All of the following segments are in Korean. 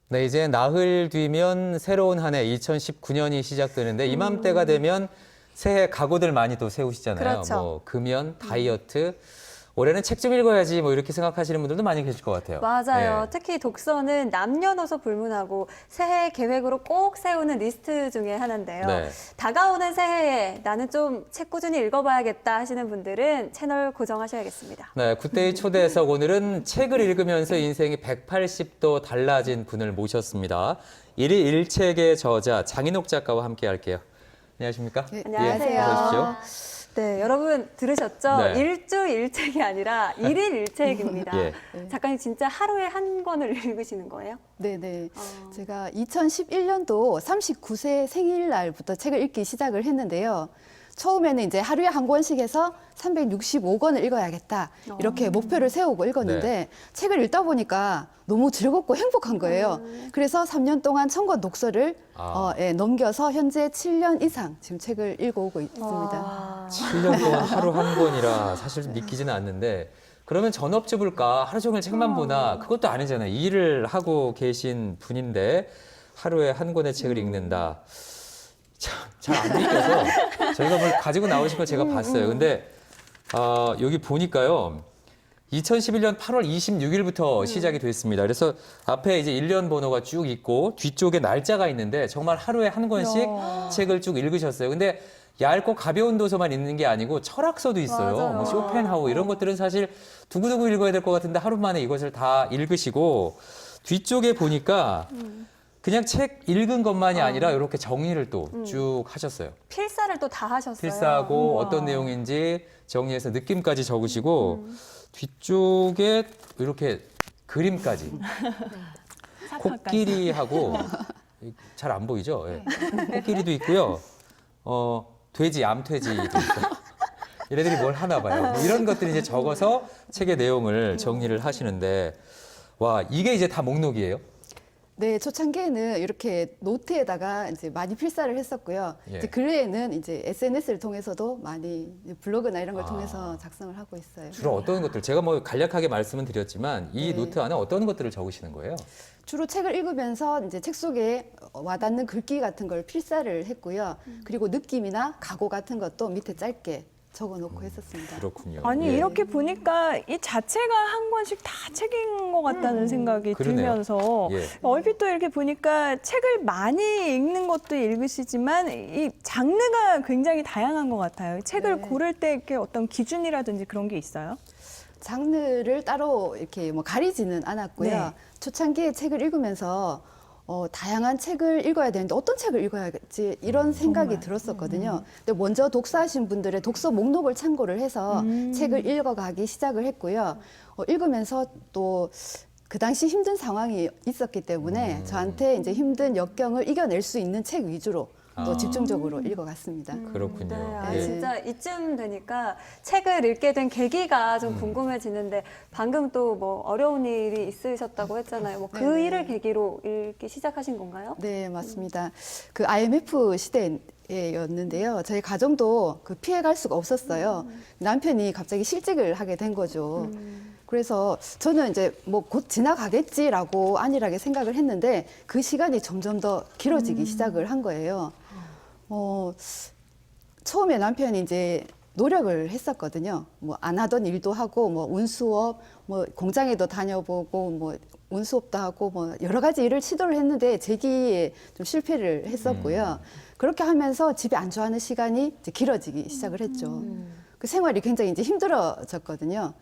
네, 이제 나흘 뒤면 새로운 한 해 2019년이 시작되는데 이맘때가 되면 새해 각오들 많이 또 세우시잖아요. 그렇죠. 뭐 금연, 다이어트, 올해는 책 좀 읽어야지 뭐 이렇게 생각하시는 분들도 많이 계실 것 같아요. 맞아요. 네. 특히 독서는 남녀노소 불문하고 새해 계획으로 꼭 세우는 리스트 중에 하나인데요. 네. 다가오는 새해에 나는 좀 책 꾸준히 읽어봐야겠다 하시는 분들은 채널 고정하셔야겠습니다. 네, 굿데이 초대석 오늘은 책을 읽으면서 인생이 180도 달라진 분을 모셨습니다. 일일책의 저자 장인옥 작가와 함께 할게요. 안녕하십니까? 네, 안녕하세요. 어서 오십시오. 네, 여러분 들으셨죠? 네. 일주일책이 아니라 일일일책입니다. 예. 작가님 진짜 하루에 한 권을 읽으시는 거예요? 네네. 제가 2011년도 39세 생일날부터 책을 읽기 시작을 했는데요. 처음에는 이제 하루에 한 권씩 해서 365권을 읽어야겠다. 이렇게 목표를 세우고 읽었는데 네. 책을 읽다 보니까 너무 즐겁고 행복한 거예요. 그래서 3년 동안 1000권 독서를 넘겨서 현재 7년 이상 지금 책을 읽어오고 있습니다. 와. 7년 동안 하루 한 권이라 사실 좀 믿기지는 않는데 그러면 전업주부일까? 하루 종일 책만 보나? 그것도 아니잖아요. 일을 하고 계신 분인데 하루에 한 권의 책을 읽는다. 잘 안 믿겨서 저희가 뭘 가지고 나오신 걸 제가 봤어요. 근데 여기 보니까요. 2011년 8월 26일부터 시작이 됐습니다. 그래서 앞에 이제 1년 번호가 쭉 있고 뒤쪽에 날짜가 있는데 정말 하루에 한 권씩 책을 쭉 읽으셨어요. 근데 얇고 가벼운 도서만 있는 게 아니고 철학서도 있어요. 맞아요. 뭐 쇼펜하우 이런 것들은 사실 두고두고 읽어야 될 것 같은데 하루 만에 이것을 다 읽으시고 뒤쪽에 보니까 그냥 책 읽은 것만이 아니라 이렇게 정리를 또 쭉 하셨어요. 필사를 또 다 하셨어요. 필사하고 우와. 어떤 내용인지 정리해서 느낌까지 적으시고 뒤쪽에 이렇게 그림까지 코끼리하고 잘 안 보이죠? 예. 코끼리도 있고요. 돼지, 암돼지도 있어요. 얘네들이 뭘 하나 봐요. 뭐 이런 것들이 이제 적어서 책의 내용을 정리를 하시는데 와 이게 이제 다 목록이에요? 네, 초창기에는 이렇게 노트에다가 이제 많이 필사를 했었고요. 예. 이제 근래에는 이제 SNS를 통해서도 많이 이제 블로그나 이런 걸 통해서 작성을 하고 있어요. 주로 어떤 것들? 제가 뭐 간략하게 말씀은 드렸지만 이 네. 노트 안에 어떤 것들을 적으시는 거예요? 주로 책을 읽으면서 이제 책 속에 와닿는 글귀 같은 걸 필사를 했고요. 그리고 느낌이나 각오 같은 것도 밑에 짧게 적어놓고 했었습니다. 그렇군요. 아니 예. 이렇게 보니까 이 자체가 한 권씩 다 책인 것 같다는 생각이 그러네요. 들면서 예. 얼핏 또 이렇게 보니까 책을 많이 읽는 것도 읽으시지만 이 장르가 굉장히 다양한 것 같아요. 책을 네. 고를 때 이렇게 어떤 기준이라든지 그런 게 있어요? 장르를 따로 이렇게 뭐 가리지는 않았고요. 네. 초창기에 책을 읽으면서 다양한 책을 읽어야 되는데 어떤 책을 읽어야지 이런 생각이 들었었거든요. 근데 먼저 독서하신 분들의 독서 목록을 참고를 해서 책을 읽어가기 시작을 했고요. 읽으면서 또 그 당시 힘든 상황이 있었기 때문에 저한테 이제 힘든 역경을 이겨낼 수 있는 책 위주로 또 아. 집중적으로 읽어갔습니다. 그렇군요. 네, 아, 예. 진짜 이쯤 되니까 책을 읽게 된 계기가 좀 궁금해지는데 방금 또 뭐 어려운 일이 있으셨다고 했잖아요. 뭐 그 네네. 일을 계기로 읽기 시작하신 건가요? 네, 맞습니다. 그 IMF 시대였는데요. 저희 가정도 그 피해갈 수가 없었어요. 남편이 갑자기 실직을 하게 된 거죠. 그래서 저는 이제 뭐 곧 지나가겠지라고 안일하게 생각을 했는데 그 시간이 점점 더 길어지기 시작을 한 거예요. 처음에 남편이 이제 노력을 했었거든요. 뭐 안 하던 일도 하고 뭐 운수업, 뭐 공장에도 다녀보고 뭐 운수업도 하고 뭐 여러 가지 일을 시도를 했는데 재기에 좀 실패를 했었고요. 그렇게 하면서 집에 안주하는 시간이 이제 길어지기 시작을 했죠. 그 생활이 굉장히 이제 힘들어졌거든요.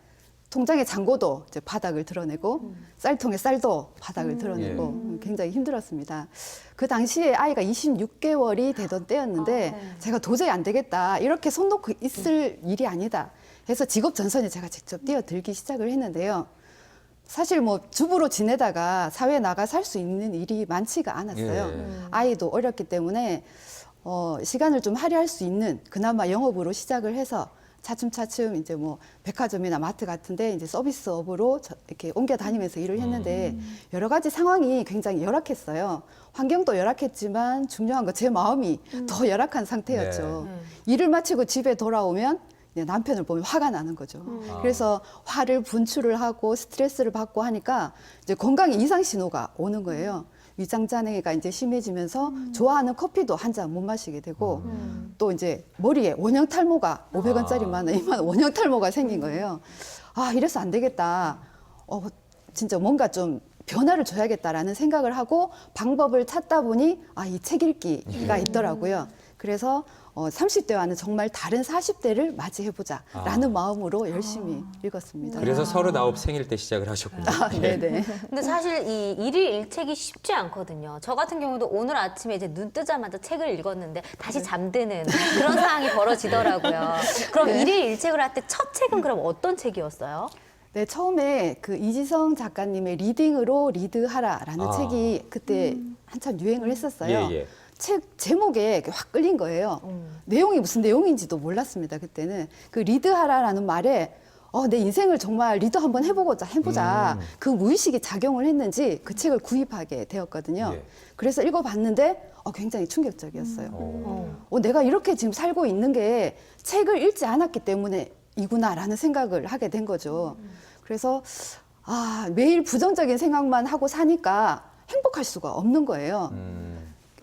통장의 잔고도 이제 바닥을 드러내고 쌀통의 쌀도 바닥을 드러내고 굉장히 힘들었습니다. 그 당시에 아이가 26개월이 되던 때였는데 제가 도저히 안 되겠다. 이렇게 손 놓고 있을 일이 아니다. 해서 직업 전선에 제가 직접 뛰어들기 시작을 했는데요. 사실 뭐 주부로 지내다가 사회에 나가 살 수 있는 일이 많지가 않았어요. 예. 아이도 어렸기 때문에 시간을 좀 할애할 수 있는 그나마 영업으로 시작을 해서 차츰차츰 이제 뭐 백화점이나 마트 같은데 이제 서비스업으로 이렇게 옮겨 다니면서 일을 했는데 여러 가지 상황이 굉장히 열악했어요. 환경도 열악했지만 중요한 건 제 마음이 더 열악한 상태였죠. 일을 마치고 집에 돌아오면 남편을 보면 화가 나는 거죠. 아. 그래서 화를 분출을 하고 스트레스를 받고 하니까 이제 건강에 이상 신호가 오는 거예요. 위장장애가 이제 심해지면서 좋아하는 커피도 한 잔 못 마시게 되고 또 이제 머리에 원형 탈모가 500원짜리만 2만 원형 탈모가 생긴 거예요. 아, 이래서 안 되겠다. 진짜 뭔가 좀 변화를 줘야겠다라는 생각을 하고 방법을 찾다 보니 이 책 읽기가 있더라고요. 그래서 30대와는 정말 다른 40대를 맞이해보자라는 마음으로 열심히 읽었습니다. 그래서 39 생일 때 시작을 하셨군요. 네네. 근데 사실 이 일일 일책이 쉽지 않거든요. 저 같은 경우도 오늘 아침에 이제 눈 뜨자마자 책을 읽었는데 다시 잠드는 그런 상황이 벌어지더라고요. 그럼 일일 일책을 할 때 첫 책은 그럼 어떤 책이었어요? 네, 처음에 그 이지성 작가님의 리딩으로 리드하라라는 책이 그때 한참 유행을 했었어요. 예, 예. 책 제목에 확 끌린 거예요. 내용이 무슨 내용인지도 몰랐습니다, 그때는. 그 리드하라라는 말에 내 인생을 정말 리드 한번 해보자. 그 무의식이 작용을 했는지 그 책을 구입하게 되었거든요. 예. 그래서 읽어봤는데 굉장히 충격적이었어요. 오. 내가 이렇게 지금 살고 있는 게 책을 읽지 않았기 때문에 이구나라는 생각을 하게 된 거죠. 그래서 매일 부정적인 생각만 하고 사니까 행복할 수가 없는 거예요.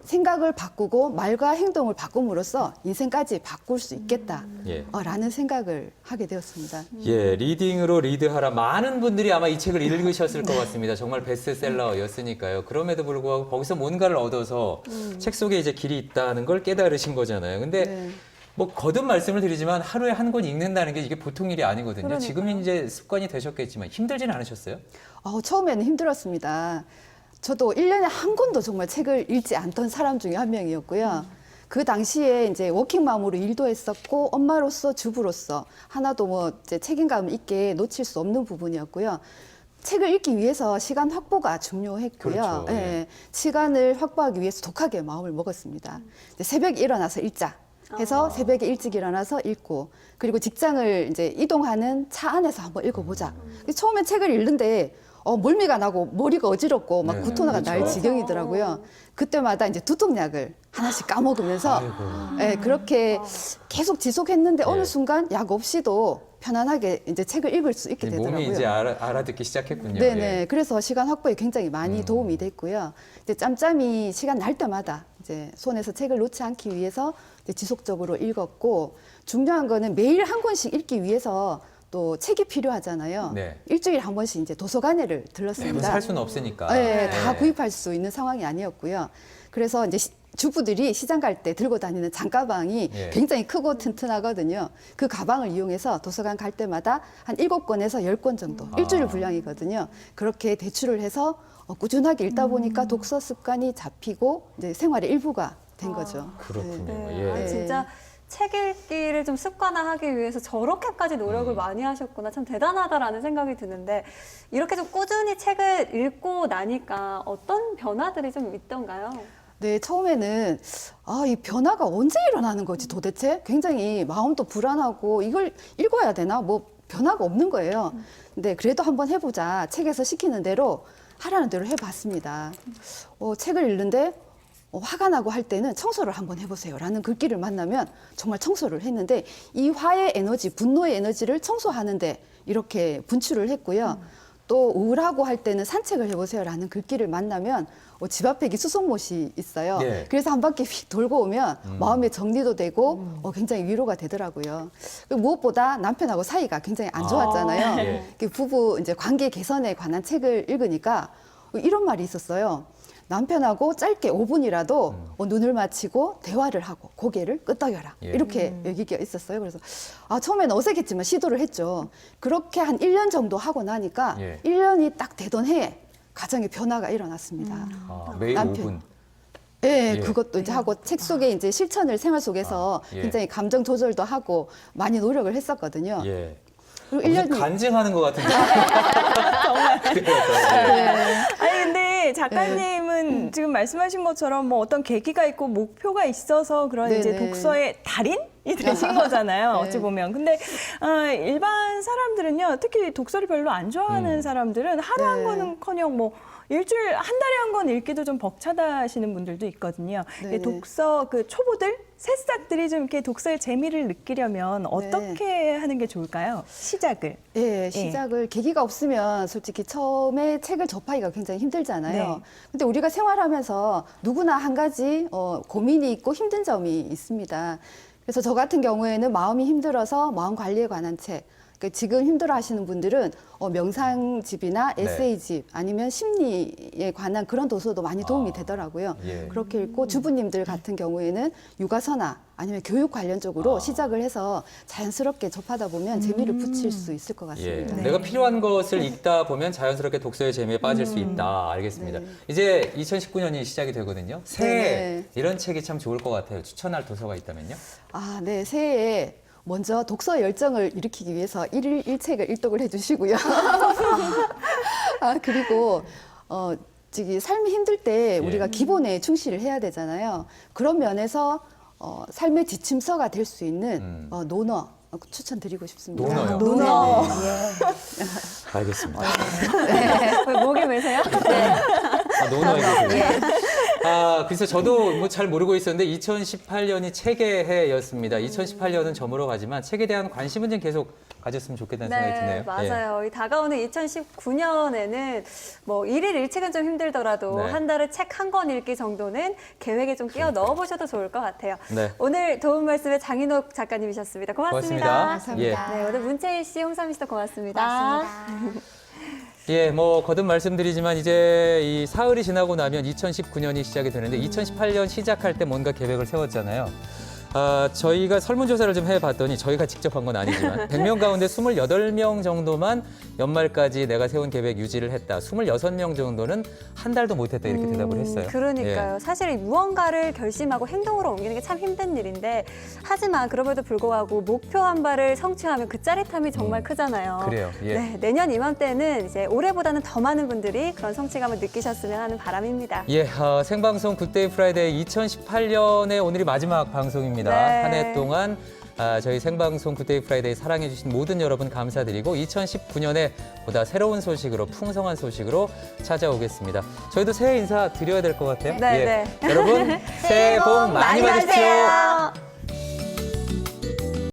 생각을 바꾸고 말과 행동을 바꿈으로써 인생까지 바꿀 수 있겠다라는 예. 생각을 하게 되었습니다. 예, 리딩으로 리드하라. 많은 분들이 아마 이 책을 읽으셨을 것 같습니다. 정말 베스트셀러였으니까요. 그럼에도 불구하고 거기서 뭔가를 얻어서 책 속에 이제 길이 있다는 걸 깨달으신 거잖아요. 근데 네. 뭐 거듭 말씀을 드리지만 하루에 한 권 읽는다는 게 이게 보통 일이 아니거든요. 그러니까요. 지금 이제 습관이 되셨겠지만 힘들지는 않으셨어요? 처음에는 힘들었습니다. 저도 1년에 한 권도 정말 책을 읽지 않던 사람 중에 한 명이었고요. 그 당시에 이제 워킹맘으로 일도 했었고 엄마로서 주부로서 하나도 뭐 이제 책임감 있게 놓칠 수 없는 부분이었고요. 책을 읽기 위해서 시간 확보가 중요했고요. 그렇죠. 예. 예, 시간을 확보하기 위해서 독하게 마음을 먹었습니다. 이제 새벽에 일어나서 읽자 해서 새벽에 일찍 일어나서 읽고 그리고 직장을 이제 이동하는 차 안에서 한번 읽어보자. 처음에 책을 읽는데 멀미가 나고 머리가 어지럽고 막 네, 구토가 날 그렇죠. 지경이더라고요. 그때마다 이제 두통약을 하나씩 까먹으면서 예, 그렇게 계속 지속했는데 어느 순간 약 없이도 편안하게 이제 책을 읽을 수 있게 되더라고요. 몸이 이제 알아듣기 시작했군요. 네네. 예. 그래서 시간 확보에 굉장히 많이 도움이 됐고요. 이제 짬짬이 시간 날 때마다 이제 손에서 책을 놓지 않기 위해서 이제 지속적으로 읽었고 중요한 거는 매일 한 권씩 읽기 위해서 또 책이 필요하잖아요. 네. 일주일에 한 번씩 이제 도서관에를 들렀습니다. 살 수는 없으니까. 네, 다 예. 구입할 수 있는 상황이 아니었고요. 그래서 이제 주부들이 시장 갈 때 들고 다니는 장가방이 예. 굉장히 크고 튼튼하거든요. 그 가방을 이용해서 도서관 갈 때마다 한 7권에서 10권 정도, 일주일 분량이거든요. 그렇게 대출을 해서 꾸준하게 읽다 보니까 독서 습관이 잡히고 이제 생활의 일부가 된 거죠. 그렇군요. 네. 예. 진짜 책 읽기를 좀 습관화하기 위해서 저렇게까지 노력을 많이 하셨구나. 참 대단하다라는 생각이 드는데 이렇게 좀 꾸준히 책을 읽고 나니까 어떤 변화들이 좀 있던가요? 네, 처음에는 이 변화가 언제 일어나는 거지 도대체? 굉장히 마음도 불안하고 이걸 읽어야 되나? 뭐 변화가 없는 거예요. 근데 그래도 한번 해보자. 책에서 시키는 대로 하라는 대로 해봤습니다. 책을 읽는데 화가 나고 할 때는 청소를 한번 해보세요 라는 글귀를 만나면 정말 청소를 했는데 이 화의 에너지, 분노의 에너지를 청소하는데 이렇게 분출을 했고요. 또 우울하고 할 때는 산책을 해보세요 라는 글귀를 만나면 집 앞에 수송못이 있어요. 네. 그래서 한 바퀴 휙 돌고 오면 마음의 정리도 되고 굉장히 위로가 되더라고요. 그리고 무엇보다 남편하고 사이가 굉장히 안 좋았잖아요. 예. 그 부부 이제 관계 개선에 관한 책을 읽으니까 이런 말이 있었어요. 남편하고 짧게 5분이라도 눈을 맞추고 대화를 하고 고개를 끄덕여라. 예. 이렇게 얘기가 있었어요. 그래서 처음에는 어색했지만 시도를 했죠. 그렇게 한 1년 정도 하고 나니까 예. 1년이 딱 되던 해에 가정의 변화가 일어났습니다. 매일 남편. 5분. 네, 예. 그것도 이제 하고 책 속에 이제 실천을 생활 속에서 예. 굉장히 감정 조절도 하고 많이 노력을 했었거든요. 예. 그리고 무슨 1년이 간증하는 것 같은데. 정말. 아니 근데 작가님은 지금 말씀하신 것처럼 뭐 어떤 계기가 있고 목표가 있어서 그런 이제 네네. 독서의 달인이 되신 거잖아요. 네. 어찌 보면. 근데 일반 사람들은요, 특히 독서를 별로 안 좋아하는 사람들은 하루 한 네. 권은커녕 뭐 일주일 한 달에 한 권 읽기도 좀 벅차다시는 분들도 있거든요. 네네. 독서 그 초보들 새싹들이 좀 이렇게 독서의 재미를 느끼려면 어떻게 하는 게 좋을까요? 시작을. 예, 시작을 계기가 없으면 솔직히 처음에 책을 접하기가 굉장히 힘들잖아요. 네. 근데 우리가 생활하면서 누구나 한 가지 고민이 있고 힘든 점이 있습니다. 그래서 저 같은 경우에는 마음이 힘들어서 마음 관리에 관한 책, 그러니까 지금 힘들어 하시는 분들은 명상집이나 네. 에세이집 아니면 심리에 관한 그런 도서도 많이 도움이 되더라고요. 예. 그렇게 읽고 주부님들 같은 경우에는 육아서나 아니면 교육 관련 쪽으로 시작을 해서 자연스럽게 접하다 보면 재미를 붙일 수 있을 것 예, 같습니다. 내가 필요한 것을 읽다 보면 자연스럽게 독서의 재미에 빠질 수 있다. 알겠습니다. 네. 이제 2019년이 시작이 되거든요. 새해 네. 이런 책이 참 좋을 것 같아요. 추천할 도서가 있다면요? 아, 네. 새해에 먼저 독서 열정을 일으키기 위해서 일일 일책을 일독을 해주시고요. 아, 그리고 삶이 힘들 때 우리가 기본에 충실을 해야 되잖아요. 그런 면에서 삶의 지침서가 될 수 있는 논어 추천드리고 싶습니다. 논어요? 논어. 알겠습니다. 왜 목에 매세요? 논어 얘기세요. 그래서 저도 뭐 잘 모르고 있었는데 2018년이 책의 해였습니다. 2018년은 저물어 가지만 책에 대한 관심은 좀 계속 가졌으면 좋겠다는 생각이 드네요. 예. 맞아요. 이 다가오는 2019년에는 뭐 일일 일책은 좀 힘들더라도 네. 한 달에 책 한 권 읽기 정도는 계획에 좀 끼워 넣어보셔도 좋을 것 같아요. 네. 오늘 도움 말씀에 장인옥 작가님이셨습니다. 고맙습니다. 감사합니다. 네, 오늘 문채희 씨, 홍삼희 씨도 고맙습니다. 예, 뭐 거듭 말씀드리지만 이제 이 사흘이 지나고 나면 2019년이 시작이 되는데 2018년 시작할 때 뭔가 계획을 세웠잖아요. 저희가 설문조사를 좀 해봤더니 저희가 직접 한 건 아니지만 100명 가운데 28명 정도만 연말까지 내가 세운 계획 유지를 했다. 26명 정도는 한 달도 못했다 이렇게 대답을 했어요. 그러니까요. 사실 이 무언가를 결심하고 행동으로 옮기는 게 참 힘든 일인데 하지만 그럼에도 불구하고 목표 한 발을 성취하면 그 짜릿함이 정말 크잖아요. 그래요. 예. 네, 내년 이맘때는 이제 올해보다는 더 많은 분들이 그런 성취감을 느끼셨으면 하는 바람입니다. 예, 생방송 굿데이 프라이데이 2018년의 오늘이 마지막 방송입니다. 네. 한 해 동안 저희 생방송 굿데이 프라이데이 사랑해주신 모든 여러분 감사드리고 2019년에 보다 새로운 소식으로 풍성한 소식으로 찾아오겠습니다. 저희도 새해 인사 드려야 될 것 같아요. 네, 네. 여러분 새해 복 많이 받으십시오. 받으세요.